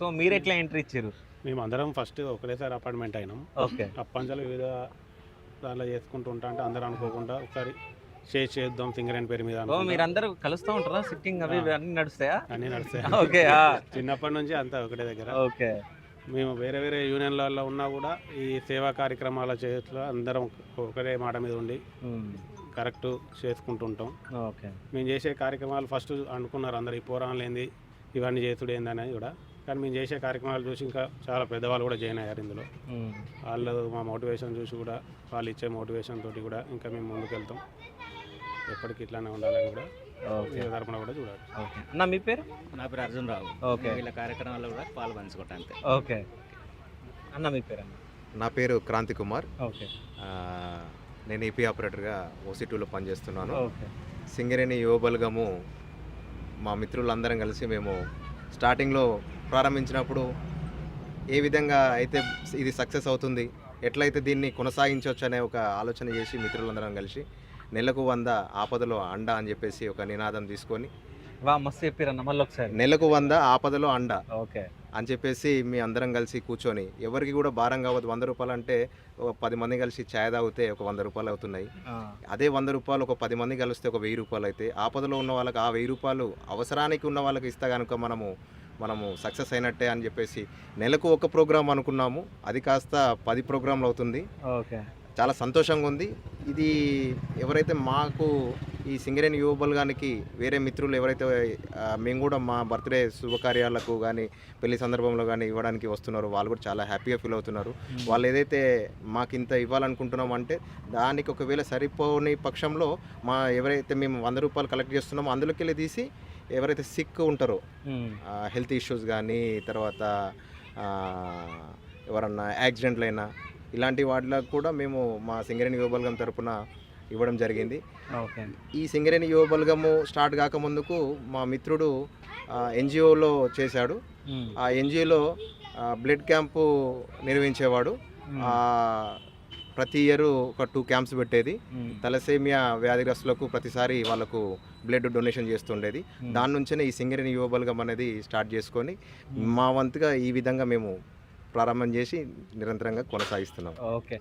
So మీరు ఎట్లా entry ఇచ్చారు? మేము అందరం ఫస్ట్ ఒకటేసారి అపార్ట్మెంట్ అయినాం. ఓకే. అప్పంచలు వివిధ దాంట్లో చేసుకుంటూ ఉంటా అంటే అందరూ అనుకోకుండా ఒకసారి చేద్దాం సింగరేణి పేరు మీద ఓ మీరందరూ కలుస్తూ ఉంటారా? సిట్టింగ్ అవి ఇవి అన్ని నడుస్తాయా? అన్నీ నడుస్తాయి. ఓకే. చిన్నప్పటి నుంచి అంతా ఒకటే దగ్గర. ఓకే. మేము వేరే వేరే యూనియన్లలో ఉన్నా కూడా ఈ సేవా కార్యక్రమాల చేతిలో అందరం ఒకటే మాట మీద ఉండి కరెక్ట్ చేసుకుంటూ ఉంటాం. ఓకే. మేము చేసే కార్యక్రమాలు ఫస్ట్ అనుకున్నారు అందరు ఈ పోరాణాలు ఏంది ఇవన్నీ చేసుడు ఏందని కూడా. కానీ మేము చేసే కార్యక్రమాలు చూసి ఇంకా చాలా పెద్దవాళ్ళు కూడా జాయిన్ అయ్యారు ఇందులో. వాళ్ళు మా మోటివేషన్ చూసి కూడా వాళ్ళు ఇచ్చే మోటివేషన్ తోటి కూడా ఇంకా మేము ముందుకు వెళ్తాం. ఎప్పటికీ ఇట్లానే ఉండాలని కూడా తరపున కూడా చూడాలి. ఓకే అన్న మీ పేరు? నా పేరు అర్జున్ రావు. ఓకే. వీళ్ళ కార్యక్రమాల్లో కూడా పాలు పంచుకుంటా అంతే. ఓకే అన్న మీ పేరు? అన్న నా పేరు క్రాంతి కుమార్. ఓకే. నేను ఏపీ ఆపరేటర్గా ఓసీ2లో పనిచేస్తున్నాను. ఓకే. సింగరేణి యువబలగము మా మిత్రులందరం కలిసి మేము స్టార్టింగ్లో ప్రారంభించినప్పుడు ఏ విధంగా అయితే ఇది సక్సెస్ అవుతుంది, ఎట్లయితే దీన్ని కొనసాగించవచ్చు అనే ఒక ఆలోచన చేసి మిత్రులందరం కలిసి నెలకు 100 ఆపదలో అండ అని చెప్పేసి ఒక నినాదం తీసుకొని మస్తు చెప్పారన్న మళ్ళీ ఒకసారి. నెలకు 100 ఆపదలో అండ ఓకే అని చెప్పేసి మీ అందరం కలిసి కూర్చొని ఎవరికి కూడా భారం కావద్దు. 100 రూపాయలు అంటే ఒక 10 మంది కలిసి ఛాయ్ తాగితే ఒక 100 రూపాయలు అవుతున్నాయి. అదే 100 రూపాయలు ఒక 10 మంది కలిస్తే ఒక 1000 రూపాయలు అయితే ఆపదలో ఉన్న వాళ్ళకి ఆ 1000 రూపాయలు అవసరానికి ఉన్న వాళ్ళకి ఇస్తే కనుక మనము సక్సెస్ అయినట్టే అని చెప్పేసి నెలకు ఒక ప్రోగ్రామ్ అనుకున్నాము. అది కాస్త 10 ప్రోగ్రాంలు అవుతుంది. ఓకే. చాలా సంతోషంగా ఉంది. ఇది ఎవరైతే మాకు ఈ సింగరేణి యువ బలగానికి వేరే మిత్రులు ఎవరైతే మేము కూడా మా బర్త్డే శుభకార్యాలకు కానీ పెళ్లి సందర్భంలో కానీ ఇవ్వడానికి వస్తున్నారో వాళ్ళు కూడా చాలా హ్యాపీగా ఫీల్ అవుతున్నారు. వాళ్ళు ఏదైతే మాకు ఇంత ఇవ్వాలనుకుంటున్నామో అంటే దానికి ఒకవేళ సరిపోని పక్షంలో ఎవరైతే మేము 100 రూపాయలు కలెక్ట్ చేస్తున్నామో అందులోకి తీసి ఎవరైతే సిక్ ఉంటారో హెల్త్ ఇష్యూస్ కానీ తర్వాత ఎవరన్నా యాక్సిడెంట్లు అయినా ఇలాంటి వాటిలకు కూడా మేము మా సింగరేణి యువ బలగం తరపున ఇవ్వడం జరిగింది. ఓకే. ఈ సింగరేణి యువ బలగము స్టార్ట్ కాకముందుకు మా మిత్రుడు ఎన్జిఓలో చేశాడు. ఆ ఎన్జిఓలో బ్లడ్ క్యాంపు నిర్వహించేవాడు. ప్రతి ఇయర్ ఒక 2 క్యాంప్స్ పెట్టేది. తలసేమియా వ్యాధిగ్రస్తులకు ప్రతిసారి వాళ్ళకు బ్లడ్ డొనేషన్ చేస్తుండేది. దాని నుంచే ఈ సింగరేణి యువ బలగం అనేది స్టార్ట్ చేసుకొని మా వంతుగా ఈ విధంగా మేము ప్రారంభం చేసి నిరంతరంగా కొనసాగిస్తున్నాం. ఓకే.